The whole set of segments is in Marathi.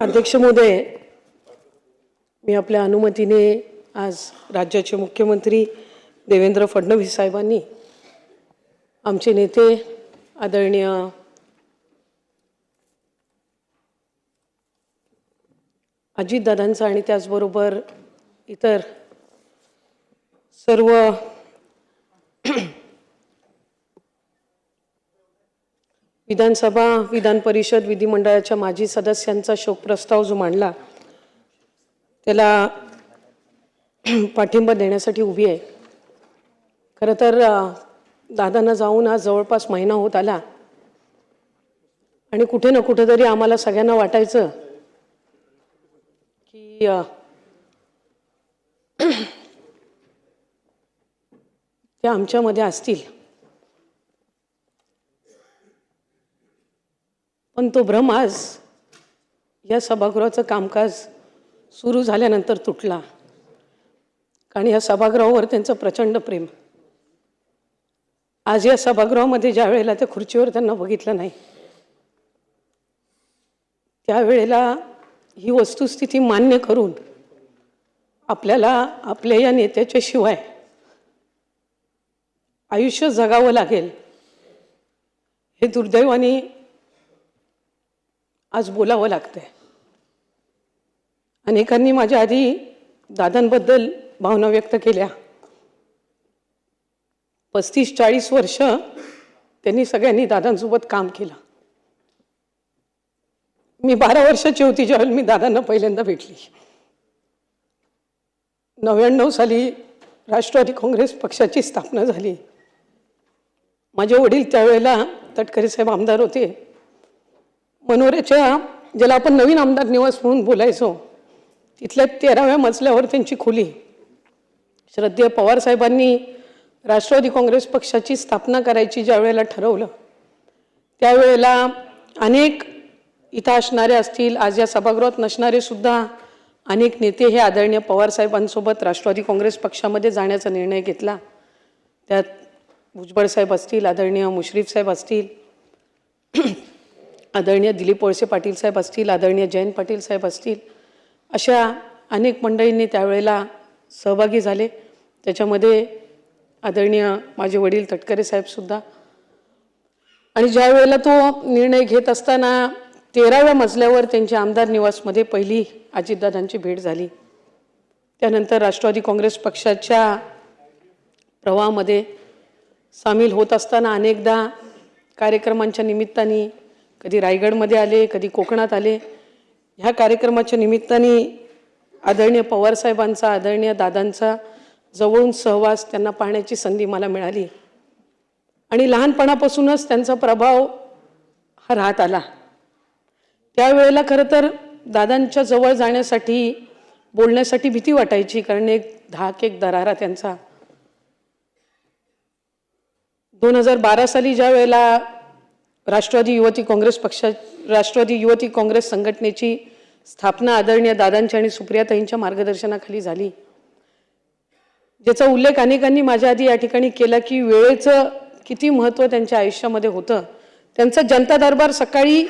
अध्यक्ष महोदय, मी आपल्या अनुमतीने आज राज्याचे मुख्यमंत्री देवेंद्र फडणवीस साहेबांनी आमचे नेते आदरणीय अजितदादांचा आणि त्याचबरोबर इतर सर्व विधानसभा, विधान परिषद, विधिमंडळाच्या माजी सदस्यांचा शोक प्रस्ताव जो मांडला त्याला पाठिंबा देण्यासाठी उभी आहे। खरं तर दादांना जाऊन आज जवळपास महिना होत आला आणि कुठे ना कुठेतरी आम्हाला सगळ्यांना वाटायचं की ते आमच्यामध्ये असतील, पण तो भ्रम आज या सभागृहाचं कामकाज सुरू झाल्यानंतर तुटला। कारण या सभागृहावर त्यांचं प्रचंड प्रेम। आज या सभागृहामध्ये ज्या वेळेला त्या खुर्चीवर त्यांना बघितलं नाही त्यावेळेला ही वस्तुस्थिती मान्य करून आपल्याला आपल्या या नेत्याच्या शिवाय आयुष्य जगावं लागेल हे दुर्दैवाने आज बोलावं लागतंय। अनेकांनी माझ्या आधी दादांबद्दल भावना व्यक्त केल्या। 35-40 वर्ष त्यांनी सगळ्यांनी दादांसोबत काम केलं। मी 12 वर्षाची होती ज्यावेळेला मी दादांना पहिल्यांदा भेटली। 99 साली राष्ट्रवादी काँग्रेस पक्षाची स्थापना झाली। माझे वडील त्यावेळेला तटकरे साहेब आमदार होते। मनोऱ्याच्या ज्याला आपण नवीन आमदार निवास म्हणून बोलायचो तिथल्या 13व्या मजल्यावर त्यांची खोली। श्रद्धेय पवार साहेबांनी राष्ट्रवादी काँग्रेस पक्षाची स्थापना करायची ज्या वेळेला ठरवलं त्यावेळेला अनेक इथं असणारे असतील, आज या सभागृहात नसणारे सुद्धा अनेक नेते हे आदरणीय पवार साहेबांसोबत राष्ट्रवादी काँग्रेस पक्षामध्ये जाण्याचा निर्णय घेतला। त्यात भुजबळ साहेब असतील, आदरणीय मुश्रीफ साहेब असतील, आदरणीय दिलीप वळसे पाटील साहेब असतील, आदरणीय जयंत पाटील साहेब असतील, अशा अनेक मंडळींनी त्यावेळेला सहभागी झाले। त्याच्यामध्ये आदरणीय माझे वडील तटकरे साहेबसुद्धा। आणि ज्या वेळेला तो निर्णय घेत असताना 13व्या मजल्यावर त्यांच्या आमदार निवासमध्ये पहिली अजितदादांची भेट झाली। त्यानंतर राष्ट्रवादी काँग्रेस पक्षाच्या प्रवाहामध्ये सामील होत असताना अनेकदा कार्यक्रमांच्या निमित्ताने कधी रायगडमध्ये आले, कधी कोकणात आले। ह्या कार्यक्रमाच्या निमित्ताने आदरणीय पवार साहेबांचा, आदरणीय दादांचा जवळून सहवास त्यांना पाहण्याची संधी मला मिळाली आणि लहानपणापासूनच त्यांचा प्रभाव हा राहत आला। त्यावेळेला खरं तर दादांच्या जवळ जाण्यासाठी, बोलण्यासाठी भीती वाटायची, कारण एक धाक, एक दरारा त्यांचा। 2012 साली ज्या वेळेला राष्ट्रवादी युवती काँग्रेस संघटनेची स्थापना आदरणीय दादांच्या आणि सुप्रियाताईंच्या मार्गदर्शनाखाली झाली, ज्याचा उल्लेख अनेकांनी माझ्या आधी या ठिकाणी केला की वेळेचं किती महत्त्व त्यांच्या आयुष्यामध्ये होतं। त्यांचा जनता दरबार सकाळी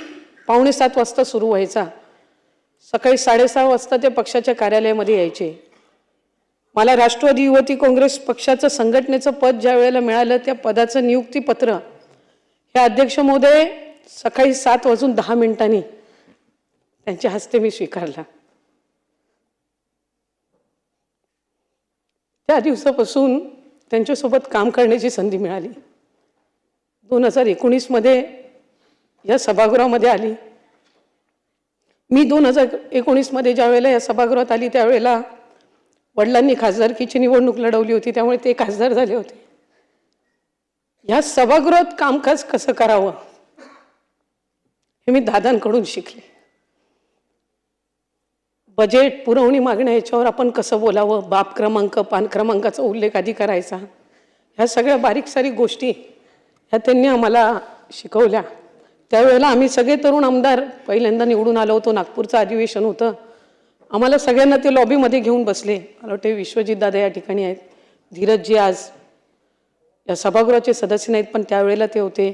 6:45 वाजता सुरू व्हायचा। सकाळी 6:30 वाजता ते पक्षाच्या कार्यालयामध्ये यायचे। मला राष्ट्रवादी युवती काँग्रेस पक्षाचं संघटनेचं पद ज्या वेळेला मिळालं त्या पदाचं नियुक्तीपत्र हे अध्यक्ष महोदय सकाळी 7:10 त्यांच्या हस्ते मी स्वीकारला। त्या दिवसापासून त्यांच्यासोबत काम करण्याची संधी मिळाली। 2019 मध्ये या सभागृहामध्ये आली। मी 2019 मध्ये ज्या वेळेला या सभागृहात आली त्यावेळेला वडिलांनी खासदारकीची निवडणूक लढवली होती, त्यामुळे ते खासदार झाले होते। या सभागृहात कामकाज कसं करावं हे मी दादांकडून शिकले। बजेट, पुरवणी मागण्या याच्यावर आपण कसं बोलावं, बाप क्रमांक, पान क्रमांकाचा उल्लेख आधी करायचा, ह्या सगळ्या बारीक सारीक गोष्टी ह्या त्यांनी आम्हाला शिकवल्या। त्यावेळेला आम्ही सगळे तरुण आमदार पहिल्यांदा निवडून आलो होतो। नागपूरचं अधिवेशन होतं। आम्हाला सगळ्यांना ते लॉबीमध्ये घेऊन बसले। मला वाटते विश्वजित दादा या ठिकाणी आहेत, धीरजजी आज या सभागृहाचे सदस्य नाहीत पण त्यावेळेला ते होते।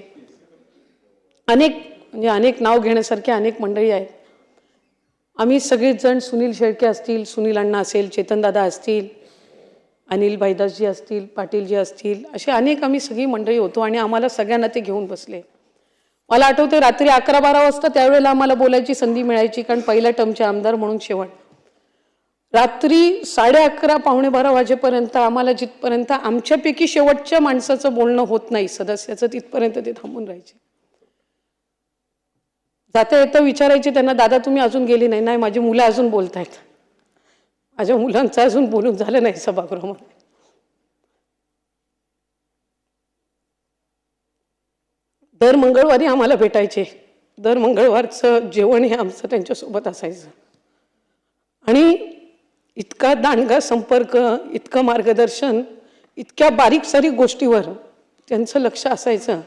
अनेक नाव घेण्यासारखे अनेक मंडळी आहेत। आम्ही सगळेच जण, सुनील शेळके असतील, सुनील अण्णा असेल, चेतनदादा असतील, अनिल भाईदासजी असतील, पाटीलजी असतील, असे अनेक आम्ही सगळी मंडळी होतो आणि आम्हाला सगळ्यांना ते घेऊन बसले. मला आठवते रात्री 11-12 वाजता त्यावेळेला आम्हाला बोलायची संधी मिळायची, कारण पहिल्या टर्मचे आमदार म्हणून शेवट. रात्री 11:30 12 वाजेपर्यंत आम्हाला जिथपर्यंत आमच्यापैकी शेवटच्या माणसाचं बोलणं होत नाही सदस्याचं, तिथपर्यंत ते थांबून राहायचे. जाता येतं विचारायचे त्यांना, दादा तुम्ही अजून गेली नाही? नाही, माझी मुलं अजून बोलतायत. माझ्या मुलांचं अजून बोलून झालं नाही सभागृहामध्ये. दर मंगळवारी आम्हाला भेटायचे. दर मंगळवारचं जेवण हे आमचं त्यांच्यासोबत असायचं आणि इतका दांडगा संपर्क, इतकं मार्गदर्शन, इतक्या बारीक सारीक गोष्टीवर त्यांचं लक्ष असायचं.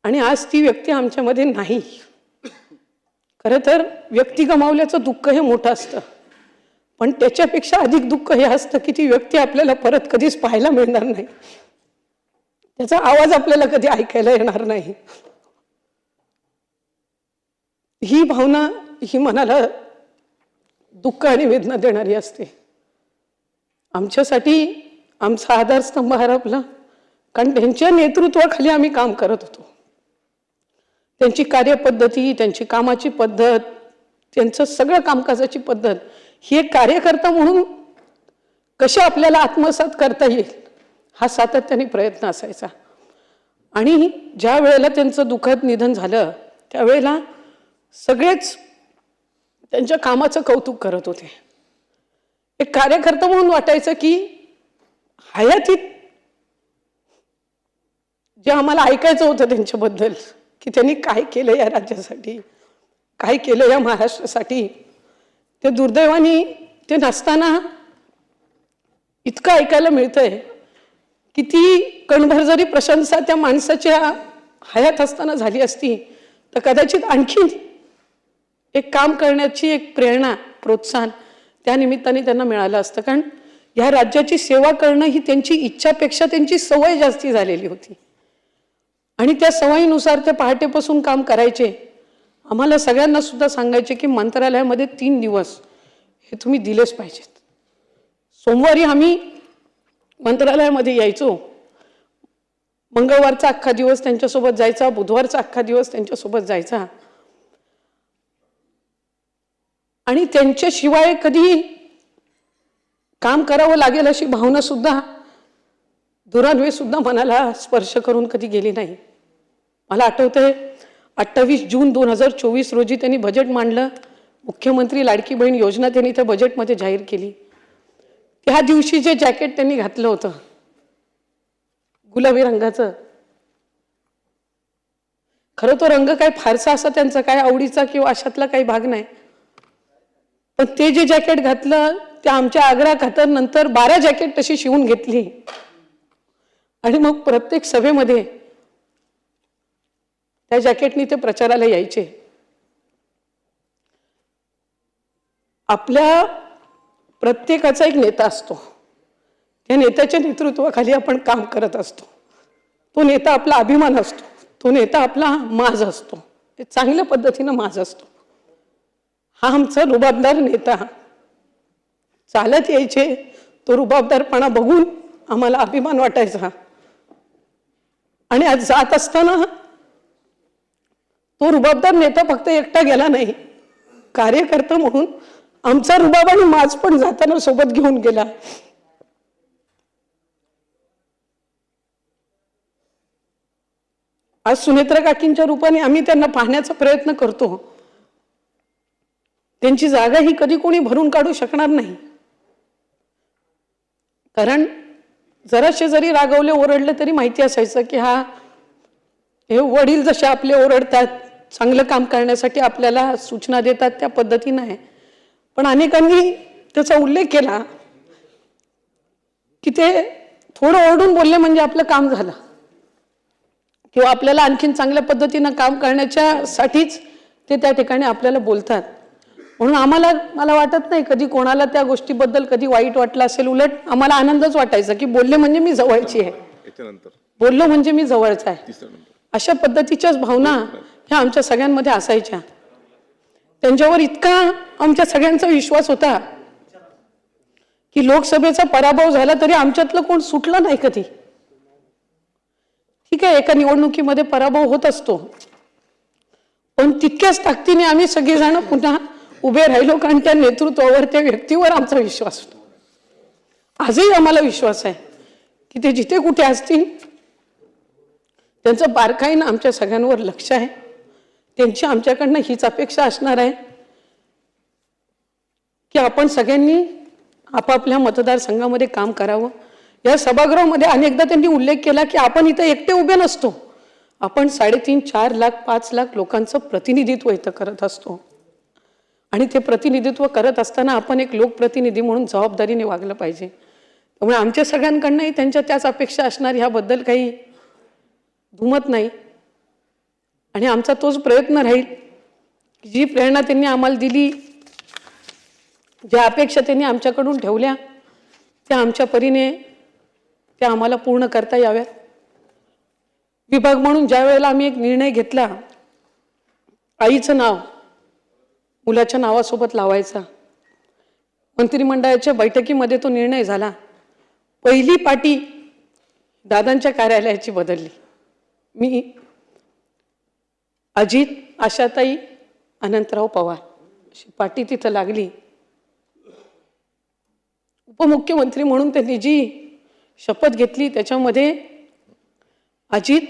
आणि आज ती व्यक्ती आमच्यामध्ये नाही. खरं तर व्यक्ती गमावल्याचं दुःख हे मोठं असतं, पण त्याच्यापेक्षा अधिक दुःख हे असतं की ती व्यक्ती आपल्याला परत कधीच पाहायला मिळणार नाही, त्याचा आवाज आपल्याला कधी ऐकायला येणार नाही. ही भावना ही मनाला दुःख आणि वेदना देणारी असते. आमच्यासाठी आमचा आधारस्तंभ हरपला, कारण त्यांच्या नेतृत्वाखाली आम्ही काम करत होतो. त्यांची कार्यपद्धती, त्यांची कामाची पद्धत, त्यांचं सगळं कामकाजाची पद्धत ही एक कार्यकर्ता म्हणून कशी आपल्याला आत्मसात करता येईल हा सातत्याने प्रयत्न असायचा. आणि ज्या वेळेला त्यांचं दुःखद निधन झालं त्यावेळेला सगळेच त्यांच्या कामाचं कौतुक करत होते. एक कार्यकर्ता म्हणून वाटायचं की हयातीत जे आम्हाला ऐकायचं होतं त्यांच्याबद्दल की त्यांनी काय केलं या राज्यासाठी, काय केलं या महाराष्ट्रासाठी, ते दुर्दैवाने ते नसताना इतकं ऐकायला मिळतंय की ती कणभर जरी प्रशंसा त्या माणसाच्या हयात असताना झाली असती तर कदाचित आणखी एक काम करण्याची एक प्रेरणा, प्रोत्साहन त्या निमित्ताने त्यांना मिळालं असतं. कारण या राज्याची सेवा करणं ही त्यांची इच्छापेक्षा त्यांची सवय जास्ती झालेली होती आणि त्या सवयीनुसार ते पहाटेपासून काम करायचे. आम्हाला सगळ्यांना सुद्धा सांगायचे की मंत्रालयामध्ये 3 दिवस हे तुम्ही दिलेच पाहिजेत. सोमवारी आम्ही मंत्रालयामध्ये यायचो, मंगळवारचा अख्खा दिवस त्यांच्यासोबत जायचा, बुधवारचा अख्खा दिवस त्यांच्यासोबत जायचा आणि त्यांच्याशिवाय कधी काम करावं लागेल अशी भावना सुद्धा दुरान्वे सुद्धा मनाला स्पर्श करून कधी गेली नाही. मला आठवतंय 28 जून 2024 रोजी त्यांनी बजेट मांडलं. मुख्यमंत्री लाडकी बहीण योजना त्यांनी त्या बजेटमध्ये जाहीर केली. त्या दिवशी जे जॅकेट त्यांनी घातलं होतं गुलाबी रंगाचं, खरं तो रंग काय फारसा असा त्यांचा काय आवडीचा किंवा अशातला काही भाग नाही, पण ते जे जॅकेट घातलं त्या आमच्या आग्रह खात्यानंतर 12 जॅकेट तशी शिवून घेतली आणि मग प्रत्येक सभेमध्ये त्या जॅकेटनी ते प्रचाराला यायचे. आपल्या प्रत्येकाचा एक नेता असतो, त्या नेत्याच्या नेतृत्वाखाली आपण काम करत असतो. तो नेता आपला अभिमान असतो, तो नेता आपला माज असतो, ते चांगल्या पद्धतीनं माज असतो. हा आमचा रुबाबदार नेता चालत यायचे, तो रुबाबदारपणा बघून आम्हाला अभिमान वाटायचा. आणि आज जात असताना तो रुबाबदार नेता फक्त एकटा गेला नाही, कार्यकर्ता म्हणून आमचा रुबाब आणि माज पण जाताना सोबत घेऊन गेला. आज सुनेत्रा काकींच्या रूपाने आम्ही त्यांना पाहण्याचा प्रयत्न करतो. त्यांची जागा ही कधी कोणी भरून काढू शकणार नाही, कारण जराशे जरी रागवले ओरडले तरी माहिती असायचं की हे वडील जसे आपले ओरडतात, चांगलं काम करण्यासाठी आपल्याला सूचना देतात त्या पद्धतीनं आहे. पण अनेकांनी त्याचा उल्लेख केला की ते थोडं ओरडून बोलले म्हणजे आपलं काम झालं किंवा आपल्याला आणखीन चांगल्या पद्धतीनं काम करण्याच्यासाठीच ते त्या ठिकाणी आपल्याला बोलतात. म्हणून मला वाटत नाही कधी कोणाला त्या गोष्टीबद्दल कधी वाईट वाटलं असेल. उलट आम्हाला आनंदच वाटायचा की बोलले म्हणजे मी जवळची आहे, बोललो म्हणजे मी जवळचा आहे, अशा पद्धतीच्याच भावना ह्या आमच्या सगळ्यांमध्ये असायच्या. त्यांच्यावर इतका आमच्या सगळ्यांचा विश्वास होता की लोकसभेचा पराभव झाला तरी आमच्यातलं कोण सुटलं नाही कधी. ठीक आहे, एका निवडणुकीमध्ये पराभव होत असतो, पण तितक्याच ताकदीने आम्ही सगळेजण पुन्हा उभे राहिलो, कारण त्या नेतृत्वावर, त्या व्यक्तीवर आमचा विश्वास होता. आजही आम्हाला विश्वास आहे की ते जिथे कुठे असतील त्यांचं बारकाईनं आमच्या सगळ्यांवर लक्ष आहे. त्यांची आमच्याकडनं हीच अपेक्षा असणार आहे की आपण सगळ्यांनी आपापल्या मतदारसंघामध्ये काम करावं. या सभागृहामध्ये अनेकदा त्यांनी उल्लेख केला की आपण इथं एकटे उभे नसतो, आपण 3.5-4 लाख 5 लाख लोकांचं प्रतिनिधित्व इथं करत असतो. आणि ते प्रतिनिधित्व करत असताना आपण एक लोकप्रतिनिधी म्हणून जबाबदारीने वागलं पाहिजे. त्यामुळे आमच्या सगळ्यांकडनंही त्यांच्या त्याच अपेक्षा असणार, ह्याबद्दल काही दुमत नाही. आणि आमचा तोच प्रयत्न राहील की जी प्रेरणा त्यांनी आम्हाला दिली, ज्या अपेक्षा त्यांनी आमच्याकडून ठेवल्या, त्या आमच्या परीने त्या आम्हाला पूर्ण करता याव्यात. विभाग म्हणून ज्या वेळेला आम्ही एक निर्णय घेतला, आईचं नाव मुलाच्या नावासोबत लावायचा, मंत्रिमंडळाच्या बैठकीमध्ये तो निर्णय झाला. पहिली पाटी दादांच्या कार्यालयाची बदलली. मी अजित, आशाताई, अनंतराव पवार अशी पाटी तिथं लागली. उपमुख्यमंत्री म्हणून त्यांनी जी शपथ घेतली त्याच्यामध्ये अजित,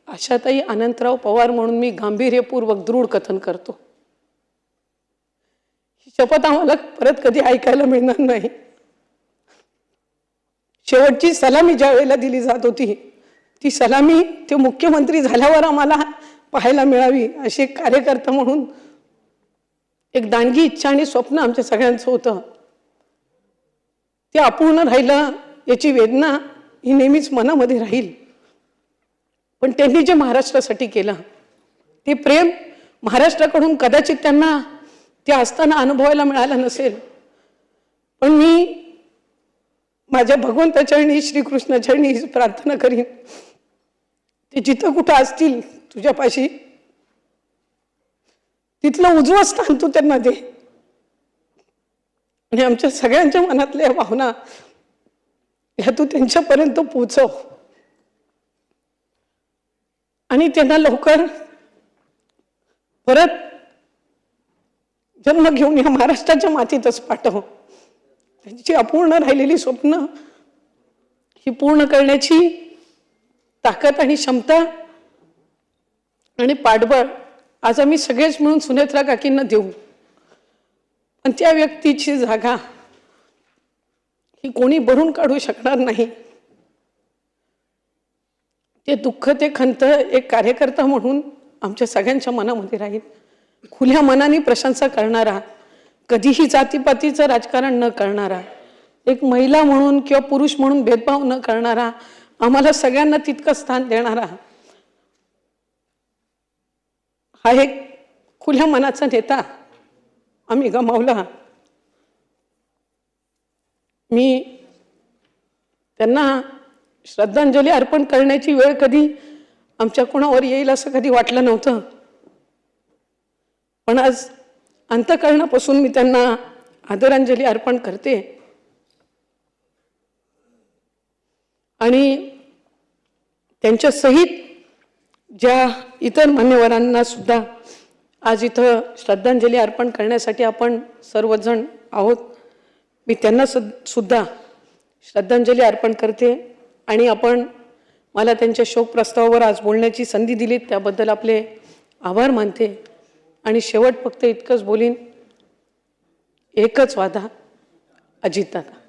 आशाताई, अनंतराव पवार म्हणून मी गांभीर्यपूर्वक दृढ कथन करतो. ही शपथ आम्हाला परत कधी ऐकायला मिळणार नाही. शेवटची सलामी ज्या वेळेला दिली जात होती, ती सलामी ते मुख्यमंत्री झाल्यावर आम्हाला पाहायला मिळावी अशी एक कार्यकर्ता म्हणून एक दांडगी इच्छा आणि स्वप्न आमच्या सगळ्यांचं होतं. ते अपूर्ण राहिलं याची वेदना ही नेहमीच मनामध्ये राहील. पण त्यांनी जे महाराष्ट्रासाठी केलं ते प्रेम महाराष्ट्राकडून कदाचित त्यांना ते असताना अनुभवायला मिळालं नसेल. पण मी माझ्या भगवंताचरणी, श्रीकृष्णाचरणी प्रार्थना करीन, ते जिथं कुठं असतील तुझ्यापाशी, तिथलं उजवं स्थान तू त्यांना दे. आणि आमच्या सगळ्यांच्या मनातल्या भावना ह्या तू त्यांच्यापर्यंत पोहोचव आणि त्यांना लवकर परत जन्म घेऊन या महाराष्ट्राच्या मातीतच पाठव. त्यांची अपूर्ण राहिलेली स्वप्न ही पूर्ण करण्याची ताकद आणि क्षमता आणि पाठबळ आज आम्ही सगळेच मिळून सुनेत्रा काकींना देऊ. पण त्या व्यक्तीची जागा ही कोणी भरून काढू शकणार नाही. ते दुःख, ते खंत एक कार्यकर्ता म्हणून आमच्या सगळ्यांच्या मनामध्ये राहील. खुल्या मनाने प्रशंसा करणारा, कधीही जातीपातीचं राजकारण न करणारा, एक महिला म्हणून किंवा पुरुष म्हणून भेदभाव न करणारा, आम्हाला सगळ्यांना तितकं स्थान देणारा हा एक खुल्या मनाचा नेता आम्ही गमावला. मी त्यांना श्रद्धांजली अर्पण करण्याची वेळ कधी आमच्या कोणावर येईल असं कधी वाटलं नव्हतं. पण आज अंतःकरणापासून मी त्यांना आदरांजली अर्पण करते. आणि त्यांच्या सहित ज्या इतर मान्यवरांना सुद्धा आज इथं श्रद्धांजली अर्पण करण्यासाठी आपण सर्वजण आहोत, मी त्यांना सुद्धा श्रद्धांजली अर्पण करते. आणि आपण मला त्यांच्या शोक प्रस्तावावर आज बोलण्याची संधी दिली त्याबद्दल आपले आभार मानते. आणि शेवट फक्त इतकंच बोलीन, एकच वादा, अजितदादा.